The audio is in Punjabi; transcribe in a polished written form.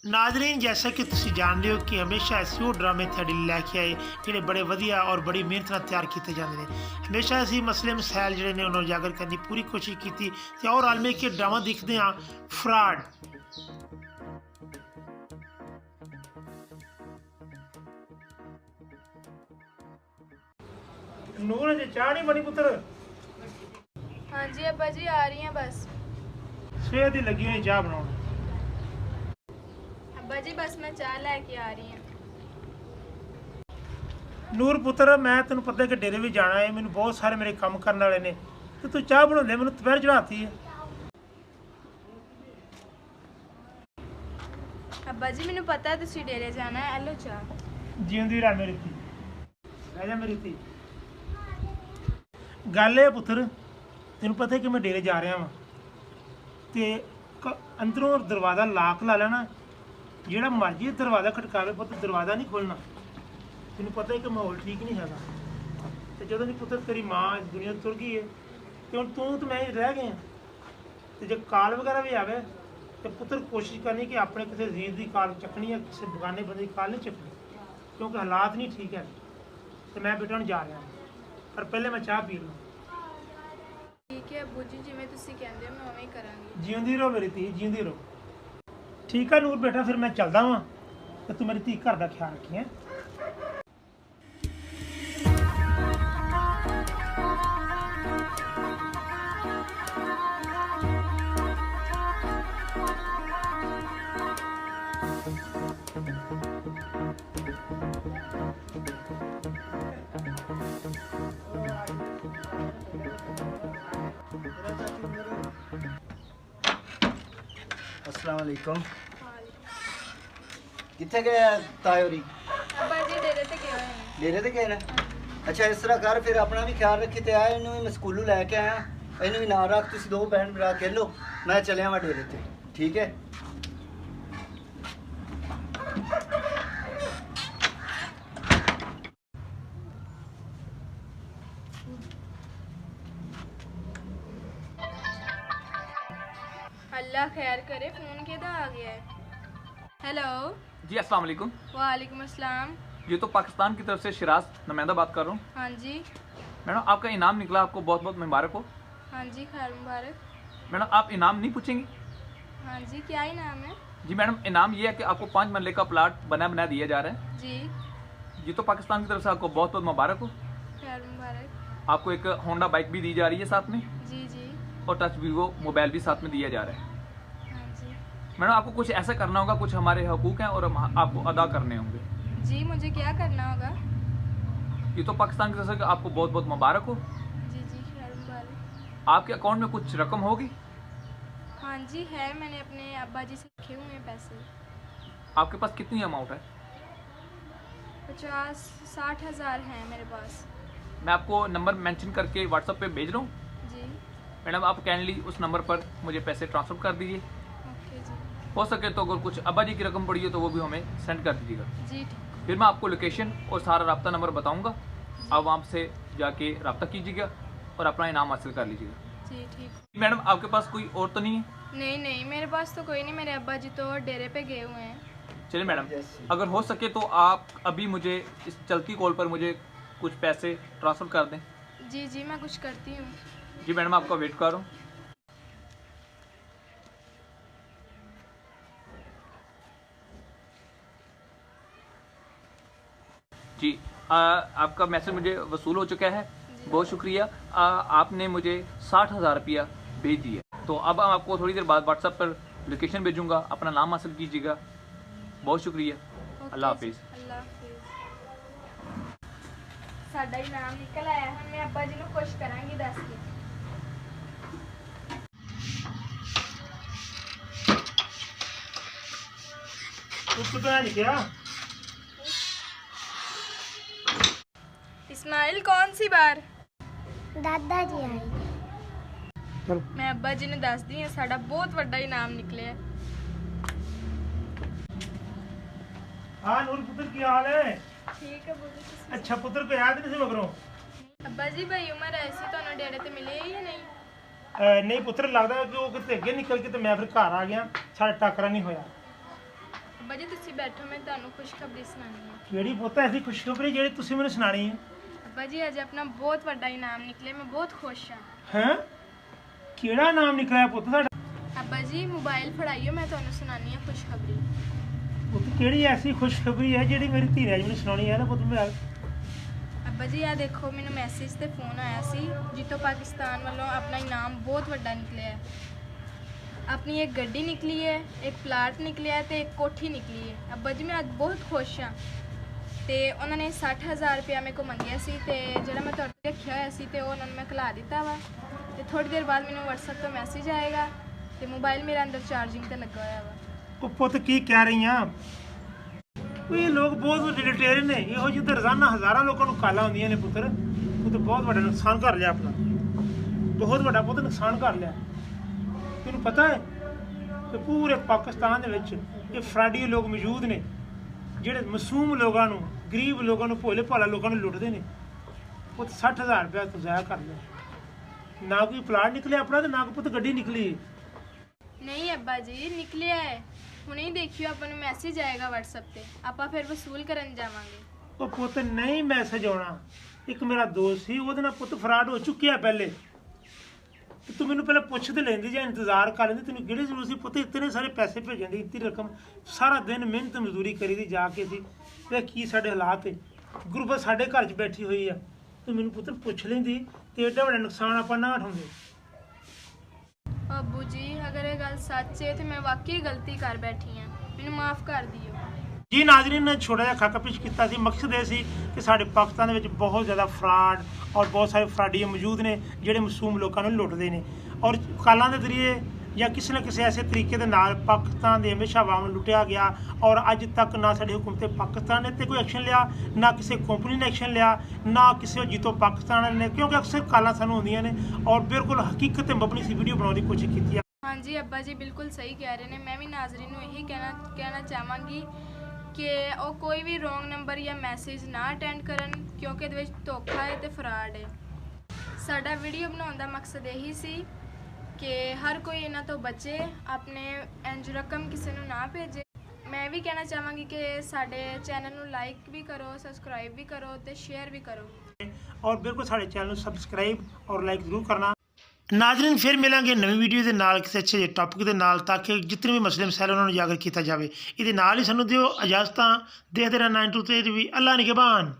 नाजरीन, जैसा कि तुम जानते हो कि हमेशा ऐसे वो ड्रामे थोड़े लैके आए जोड़े बड़े वधिया और बड़ी मेहनत नाल तैयार किए जाते हैं। हमेशा असी मसले मसैल जोड़े ने उन्होंने उजागर करने की पूरी कोशिश की और आलमे के ड्रामा देखते हाँ फ्रॉड। नूर जी चाह नहीं बनी पुत्र? हाँ जी अब्बा जी आ रही हैं बस। सवेर दी लगी हुई चाह बनाने। अब्बा जी बस मैं चाह लेके आ रही हूँ। ਨੂਰ ਪੁੱਤਰ, ਮੈਂ ਤੈਨੂੰ ਪਤਾ ਕਿ ਡੇਰੇ ਵੀ ਜਾਣਾ ਹੈ, ਮੈਨੂੰ ਬਹੁਤ ਸਾਰੇ ਮੇਰੇ ਕੰਮ ਕਰਨ ਵਾਲੇ ਨੇ ਤੇ ਤੂੰ ਚਾਹ ਬਣਾਉਂਦੇ ਮੈਨੂੰ ਦੁਪਹਿਰ ਚੜਾਤੀ ਹੈ। अब्बा जी मैंने पता है तुसी डेरे जाना है। हेलो चाह। ਜਿਉਂਦੀ ਰਹਿ ਮੇਰੀ ਧੀ, ਰਹਿ ਜਾ ਮੇਰੀ ਧੀ। ਗੱਲ ਇਹ ਪੁੱਤਰ, ਤੈਨੂੰ ਪਤਾ ਕਿ ਮੈਂ ਡੇਰੇ ਜਾ ਰਿਹਾ ਵਾਂ ਤੇ ਅੰਦਰੋਂ ਦਰਵਾਜ਼ਾ ਲਾਕ ਲਾ ਲੈਣਾ, ਜਿਹੜਾ ਮਰਜ਼ੀ ਦਰਵਾਜ਼ਾ ਖਟਕਾਵੇ ਪੁੱਤ ਦਰਵਾਜ਼ਾ ਨਹੀਂ ਖੋਲਣਾ। ਤੈਨੂੰ ਪਤਾ ਹੈ ਕਿ ਮਾਹੌਲ ਠੀਕ ਨਹੀਂ ਹੈਗਾ ਤੇ ਜਦੋਂ ਦੀ ਪੁੱਤਰ ਤੇਰੀ ਮਾਂ ਇਸ ਦੁਨੀਆ ਤੋਂ ਤੁਰ ਗਈ ਹੈ ਤੇ ਹੁਣ ਤੂੰ ਤੇ ਮੈਂ ਹੀ ਰਹਿ ਗਏ ਹਾਂ ਤੇ ਜੇ ਕਾਲ ਵਗੈਰਾ ਵੀ ਆਵੇ ਤੇ ਪੁੱਤਰ ਕੋਸ਼ਿਸ਼ ਕਰਨੀ ਕਿ ਆਪਣੇ ਕਿਸੇ ਅਜ਼ੀਜ਼ ਦੀ ਕਾਲ ਚੱਕਣੀ ਹੈ, ਕਿਸੇ ਬਗਾਨੇ ਬੰਦੇ ਦੀ ਕਾਲ ਨਹੀਂ ਚੱਕਣੀ ਕਿਉਂਕਿ ਹਾਲਾਤ ਨਹੀਂ ਠੀਕ ਹੈ ਤੇ ਮੈਂ ਬੇਟਾ ਹੁਣ ਜਾ ਰਿਹਾ ਪਰ ਪਹਿਲੇ ਮੈਂ ਚਾਹ ਪੀ ਲਵਾਂ। ठीक है अब्बू जी जिवें तुसी कहंदे हो मैं उवें ही करांगी। ਜਿਉਂਦੀ ਰਹੋ ਮੇਰੀ ਧੀ, ਜਿਉਂਦੀ ਰਹੋ। ਠੀਕ ਹੈ ਨੂਰ ਬੇਟਾ, ਫਿਰ ਮੈਂ ਚੱਲਦਾ ਵਾਂ ਤੇ ਤੂੰ ਮੇਰੀ ਧੀ ਘਰ ਦਾ ਖਿਆਲ ਰੱਖੀ ਹੈਂ। अस्सलाम वालेकुम। कितने गए तायोरी? अब्बा जी डेरे ते गए हुए हैं। डेरे ते गए ना? अच्छा इस तरह कर, फिर अपना भी ख्याल रखी ते आए इन्हू भी मैं स्कूलों लैके आया, इन्हू भी नाल रख, तुसी दो बहन भरा खेलो, मैं चलिया वा डेरे ते, ठीक है? अल्लाह खैर करे, फोन केदा आ गया है? हेलो। जी अस्सलाम वालेकुम। वालेकुम अस्सलाम। ये तो पाकिस्तान की तरफ से शिराज नुमाइंदा बात कर रहा हूँ। हाँ जी। मैडम आपका इनाम निकला, आपको बहुत बहुत मुबारक हो। हाँ जी खैर मुबारक। मैडम आप इनाम नहीं पूछेंगी? हाँ जी क्या ही नाम है? जी मैडम इनाम ये है कि आपको 5 मरले का प्लाट बना दिया जा रहा है। जी। ये तो पाकिस्तान की तरफ से आपको बहुत बहुत मुबारक हो। खैर मुबारक। आपको एक होंडा बाइक भी दी जा रही है साथ में, जी जी। और टच वीवो मोबाइल भी साथ में दिया जा रहा है। हाँ जी। मैडम आपको कुछ ऐसा करना होगा, कुछ हमारे हकूक़ हैं और हम आपको अदा करने होंगे। जी मुझे क्या करना होगा? ये तो पाकिस्तान की तरफ से आपको बहुत बहुत मुबारक हो। जी जी खैर मुबारक। आपके अकाउंट में कुछ रकम होगी? हाँ जी है, मैंने अपने अब्बा जी से रखे हुए हैं पैसे। आपके पास कितनी अमाउंट है? 50-60 हज़ार हैं मेरे पास। मैं आपको नंबर मेंशन करके व्हाट्सएप पे भेज रहा हूँ। जी। मैडम आप काइंडली उस नंबर पर मुझे पैसे ट्रांसफ़र कर दीजिए। ओके जी। हो सके तो अगर कुछ अब्बा जी की रकम पड़ी हो तो वो भी हमें सेंड कर दीजिएगा। जी ठीक। फिर मैं आपको लोकेशन और सारा राब्ता नंबर बताऊंगा, आप वहाँ से जाके राब्ता कीजिएगा और अपना इनाम हासिल कर लीजिएगा। जी ठीक। मैडम आपके पास कोई और तो नहीं है? नहीं नहीं मेरे पास तो कोई नहीं, मेरे अब्बा जी तो डेरे पे गए हुए हैं। चलिए मैडम, Yes. अगर हो सके तो आप अभी मुझे इस चलती कॉल पर मुझे कुछ पैसे ट्रांसफ़र कर दें। जी जी मैं कुछ करती हूँ। जी मैडम आपका वेट कर रहा हूँ। जी आपका मैसेज मुझे वसूल हो चुका है, बहुत शुक्रिया। आपने मुझे 60,000 रुपया भेज दिया, तो अब आपको थोड़ी देर बाद व्हाट्सएप पर लोकेशन भेजूंगा, अपना नाम हासिल कीजिएगा। बहुत शुक्रिया, अल्लाह हाफिज़। अल्लाह हाफिज़। साडा इनाम निकल आया है, मैं अब्बा जी को खुश करांगी दस के। पुत्र भैन क्या इस्माइल कौन सी बार? दादा जी आए। चल मैं अब्बा जी ने दस दी है, साडा बहुत बड़ा इनाम निकले है। हाँ नूर पुत्र की हाल है? ठीक है बोलो तुसी। अच्छा पुत्र को याद नहीं सी मगरों? अब्बा जी भाई उमर ऐसी तो डेरे ते मिले या नहीं? नहीं पुत्र लगता है कि वो कितने अगे निकल के तो मैं फिर घर आ गया, साढ़ा टाकरा नहीं होया। ਅੱਬਾ ਜੀ ਤੁਸੀਂ ਬੈਠੋ, ਮੈਂ ਤੁਹਾਨੂੰ ਖੁਸ਼ਖਬਰੀ ਸੁਣਾਉਣੀ ਹੈ। ਕਿਹੜੀ ਪੁੱਤ ਐਸੀ ਖੁਸ਼ਖਬਰੀ ਜਿਹੜੀ ਤੁਸੀਂ ਮੈਨੂੰ ਸੁਣਾਣੀ ਹੈ? ਅੱਬਾ ਜੀ ਅੱਜ ਆਪਣਾ ਬਹੁਤ ਵੱਡਾ ਇਨਾਮ ਨਿਕਲਿਆ, ਮੈਂ ਬਹੁਤ ਖੁਸ਼ ਹਾਂ। ਹੈਂ? ਕਿਹੜਾ ਨਾਮ ਨਿਕਲਿਆ ਪੁੱਤ ਤੁਹਾਡਾ? ਅੱਬਾ ਜੀ ਮੋਬਾਈਲ ਫੜਾਈਓ, ਮੈਂ ਤੁਹਾਨੂੰ ਸੁਣਾਉਣੀ ਹੈ ਖੁਸ਼ਖਬਰੀ। ਪੁੱਤ ਕਿਹੜੀ ਐਸੀ ਖੁਸ਼ਖਬਰੀ ਹੈ ਜਿਹੜੀ ਮੇਰੀ ਧੀ ਨੇ ਅੱਜ ਮੈਨੂੰ ਸੁਣਾਉਣੀ ਹੈ ਨਾ ਪੁੱਤ ਮੇਰਾ? ਅੱਬਾ ਜੀ ਆ ਦੇਖੋ, ਮੈਨੂੰ ਮੈਸੇਜ ਤੇ ਫੋਨ ਆਇਆ ਸੀ ਜਿੱਥੋਂ ਪਾਕਿਸਤਾਨ ਵੱਲੋਂ ਆਪਣਾ ਇਨਾਮ ਬਹੁਤ ਵੱਡਾ ਨਿਕਲਿਆ ਹੈ। ਆਪਣੀ ਇੱਕ ਗੱਡੀ ਨਿਕਲੀ ਹੈ, ਇੱਕ ਪਲਾਟ ਨਿਕਲਿਆ ਹੈ ਤੇ ਇੱਕ ਕੋਠੀ ਨਿਕਲੀ ਹੈ। ਅੱਬਾ ਜੀ ਮੈਂ ਅੱਜ ਬਹੁਤ ਖੁਸ਼ ਹਾਂ। ਤੇ ਉਹਨਾਂ ਨੇ 60,000 ਰੁਪਇਆ ਮੇਰੇ ਕੋਲ ਮੰਗਿਆ ਸੀ ਤੇ ਜਿਹੜਾ ਮੈਂ ਤੁਹਾਡੇ ਤੇ ਰੱਖਿਆ ਹੋਇਆ ਸੀ ਤੇ ਉਹ ਉਹਨਾਂ ਨੂੰ ਮੈਂ ਖਿਲਾ ਦਿੱਤਾ ਵਾ। ਤੇ ਥੋੜੀ ਦੇਰ ਬਾਅਦ ਮੈਨੂੰ WhatsApp ਤੋਂ ਮੈਸੇਜ ਆਏਗਾ ਤੇ ਮੋਬਾਈਲ ਮੇਰਾ ਅੰਦਰ ਚਾਰਜਿੰਗ ਤੇ ਲੱਗਾ ਹੋਇਆ ਵਾ। ਉਹ ਪੁੱਤ ਕੀ ਕਹਿ ਰਹੀ ਆ? ਉਹ ਇਹ ਲੋਕ ਬਹੁਤ ਵੱਡੇ ਲੁਟੇਰੇ ਨੇ, ਇਹੋ ਜਿਹੇ ਤਾਂ ਰੋਜ਼ਾਨਾ ਹਜ਼ਾਰਾਂ ਲੋਕਾਂ ਨੂੰ ਕਾਲਾਂ ਹੁੰਦੀਆਂ ਨੇ ਪੁੱਤਰ। ਉਹ ਤਾਂ ਬਹੁਤ ਵੱਡਾ ਨੁਕਸਾਨ ਕਰ ਲਿਆ ਆਪਣਾ, ਬਹੁਤ ਵੱਡਾ ਪੁੱਤ ਨੁਕਸਾਨ ਕਰ ਲਿਆ। ਤੈਨੂੰ ਪਤਾ ਹੈ ਕਿ ਪੂਰੇ ਪਾਕਿਸਤਾਨ ਦੇ ਵਿੱਚ ਇਹ ਫਰਾਡੀ ਲੋਕ ਮੌਜੂਦ ਨੇ ਜਿਹੜੇ ਮਾਸੂਮ ਲੋਕਾਂ ਨੂੰ, ਗਰੀਬ ਲੋਕਾਂ ਨੂੰ, ਭੋਲੇ ਭਾਲਾ ਲੋਕਾਂ ਨੂੰ ਲੁੱਟਦੇ ਨੇ। ਪੁੱਤ 60,000 ਰੁਪਇਆ ਤੂੰ ਜ਼ਾਇਆ ਕਰ ਲਿਆ। ਨਾ ਕੋਈ ਪਲਾਟ ਨਿਕਲਿਆ ਆਪਣਾ ਤੇ ਨਾ ਕੋਈ ਪੁੱਤ ਗੱਡੀ ਨਿਕਲੀ। ਨਹੀਂ ਅੱਬਾ ਜੀ ਨਿਕਲਿਆ ਹੈ, ਹੁਣੇ ਹੀ ਦੇਖਿਓ ਆਪਾਂ ਨੂੰ ਮੈਸੇਜ ਆਏਗਾ WhatsApp ਤੇ, ਆਪਾਂ ਫਿਰ ਵਸੂਲ ਕਰਨ ਜਾਵਾਂਗੇ। ਉਹ ਪੁੱਤ ਨਹੀਂ ਮੈਸੇਜ ਆਉਣਾ। ਇੱਕ ਮੇਰਾ ਦੋਸਤ ਸੀ, ਉਹਦੇ ਨਾਲ ਪੁੱਤ ਫਰਾਡ ਹੋ ਚੁੱਕਿਆ ਪਹਿਲੇ। ਤੇ ਤੂੰ ਮੈਨੂੰ ਪਹਿਲਾਂ ਪੁੱਛ ਤੇ ਲੈਂਦੀ ਜਾਂ ਇੰਤਜ਼ਾਰ ਕਰ ਲੈਂਦੀ, ਤੈਨੂੰ ਕਿਹੜੀ ਜ਼ਰੂਰਤ ਸੀ ਪੁੱਤ ਇਤਨੇ ਸਾਰੇ ਪੈਸੇ ਭੇਜਣ ਦੀ, ਇਤਨੀ ਰਕਮ। ਸਾਰਾ ਦਿਨ ਮਿਹਨਤ ਮਜ਼ਦੂਰੀ ਕਰੀ ਦੀ ਜਾ ਕੇ ਸੀ ਤੇ ਕੀ ਸਾਡੇ ਹਾਲਾਤ ਹੈ। ਗੁਰਬਤ ਸਾਡੇ ਘਰ 'ਚ ਬੈਠੀ ਹੋਈ ਆ, ਤੂੰ ਮੈਨੂੰ ਪੁੱਤਰ ਪੁੱਛ ਲੈਂਦੀ ਤੇ ਏਡਾ ਵੱਡਾ ਨੁਕਸਾਨ ਆਪਾਂ ਨਾ ਉਠਾਉਂਦੇ। ਅੱਬੂ ਜੀ ਅਗਰ ਇਹ ਗੱਲ ਸੱਚ ਹੈ ਤੇ ਮੈਂ ਵਾਕਈ ਗਲਤੀ ਕਰ ਬੈਠੀ ਹਾਂ, ਮੈਨੂੰ ਮਾਫ ਕਰ ਦਿਓ। ਜੀ ਨਾਜ਼ਰੀਨ ਨੇ ਛੋਟਾ ਜਿਹਾ ਖਾਕਾ ਪੇਸ਼ ਕੀਤਾ ਸੀ। ਮਕਸਦ ਇਹ ਸੀ ਕਿ ਸਾਡੇ ਪਾਕਿਸਤਾਨ ਦੇ ਵਿੱਚ ਬਹੁਤ ਜ਼ਿਆਦਾ ਫਰਾਡ ਔਰ ਬਹੁਤ ਸਾਰੇ ਫਰਾਡੀ ਮੌਜੂਦ ਨੇ ਜਿਹੜੇ ਮਾਸੂਮ ਲੋਕਾਂ ਨੂੰ ਲੁੱਟਦੇ ਨੇ ਔਰ ਕਾਲਾਂ ਦੇ ਜ਼ਰੀਏ ਜਾਂ ਕਿਸੇ ਨਾ ਕਿਸੇ ਐਸੇ ਤਰੀਕੇ ਦੇ ਨਾਲ ਪਾਕਿਸਤਾਨ ਦੇ ਹਮੇਸ਼ਾ ਆਵਾਮ ਨੂੰ ਲੁੱਟਿਆ ਗਿਆ। ਔਰ ਅੱਜ ਤੱਕ ਨਾ ਸਾਡੀ ਹਕੂਮਤ ਪਾਕਿਸਤਾਨ ਨੇ ਤੇ ਕੋਈ ਐਕਸ਼ਨ ਲਿਆ, ਨਾ ਕਿਸੇ ਕੰਪਨੀ ਨੇ ਐਕਸ਼ਨ ਲਿਆ, ਨਾ ਕਿਸੇ ਜੀਤੋ ਪਾਕਿਸਤਾਨ ਨੇ, ਕਿਉਂਕਿ ਅਕਸਰ ਕਾਲਾਂ ਸਾਨੂੰ ਹੁੰਦੀਆਂ ਨੇ ਔਰ ਬਿਲਕੁਲ ਹਕੀਕਤ ਤੇ ਮਬਨੀ ਸੀ ਵੀਡੀਓ ਬਣਾਉਣ ਦੀ ਕੋਸ਼ਿਸ਼ ਕੀਤੀ ਹੈ। ਹਾਂਜੀ ਅੱਬਾ ਜੀ ਬਿਲਕੁਲ ਸਹੀ ਕਹਿ ਰਹੇ ਨੇ। ਮੈਂ ਵੀ ਨਾਜ਼ਰੀਨ ਨੂੰ ਇਹੀ ਕਹਿਣਾ ਚਾਹਾਂਗੀ ਕਿ ਉਹ ਕੋਈ ਵੀ ਰੋਂਗ ਨੰਬਰ ਜਾਂ ਮੈਸੇਜ ਨਾ ਅਟੈਂਡ ਕਰਨ, ਕਿਉਂਕਿ ਇਹਦੇ ਵਿੱਚ ਧੋਖਾ ਹੈ ਤੇ ਫਰਾਡ ਹੈ। ਸਾਡਾ ਵੀਡੀਓ ਬਣਾਉਣ ਦਾ ਮਕਸਦ ਇਹੀ ਸੀ ਕਿ ਹਰ ਕੋਈ ਇਹਨਾਂ ਤੋਂ ਬਚੇ, ਆਪਣੇ ਇੰਜ ਰਕਮ ਕਿਸੇ ਨੂੰ ਨਾ ਭੇਜੇ। ਮੈਂ ਵੀ ਕਹਿਣਾ ਚਾਹਾਂਗੀ ਕਿ ਸਾਡੇ ਚੈਨਲ ਨੂੰ ਲਾਈਕ ਵੀ ਕਰੋ, ਸਬਸਕ੍ਰਾਈਬ ਵੀ ਕਰੋ ਤੇ ਸ਼ੇਅਰ ਵੀ ਕਰੋ। ਔਰ ਬਿਲਕੁਲ ਸਾਡੇ ਚੈਨਲ ਨੂੰ ਸਬਸਕ੍ਰਾਈਬ ਔਰ ਲਾਈਕ ਜ਼ਰੂਰ ਕਰਨਾ। ਨਾਜ਼ਰੀਨ ਫਿਰ ਮਿਲਾਂਗੇ ਨਵੀਂ ਵੀਡੀਓ ਦੇ ਨਾਲ ਕਿਸੇ ਅੱਛੇ ਜਿਹੇ ਟੌਪਿਕ ਦੇ ਨਾਲ, ਤਾਂ ਕਿ ਜਿਤਨੇ ਵੀ ਮਸਲੇ ਮਸਾਇਲ ਉਹਨਾਂ ਨੂੰ ਉਜਾਗਰ ਕੀਤਾ ਜਾਵੇ। ਇਹਦੇ ਨਾਲ ਹੀ ਸਾਨੂੰ ਦਿਓ ਇਜਾਜ਼ਤਾਂ। ਦੇਖਦੇ ਰਹਿਣਾ 9 to 3 TV। ਅੱਲਾ ਨਿਗਹਿਬਾਨ।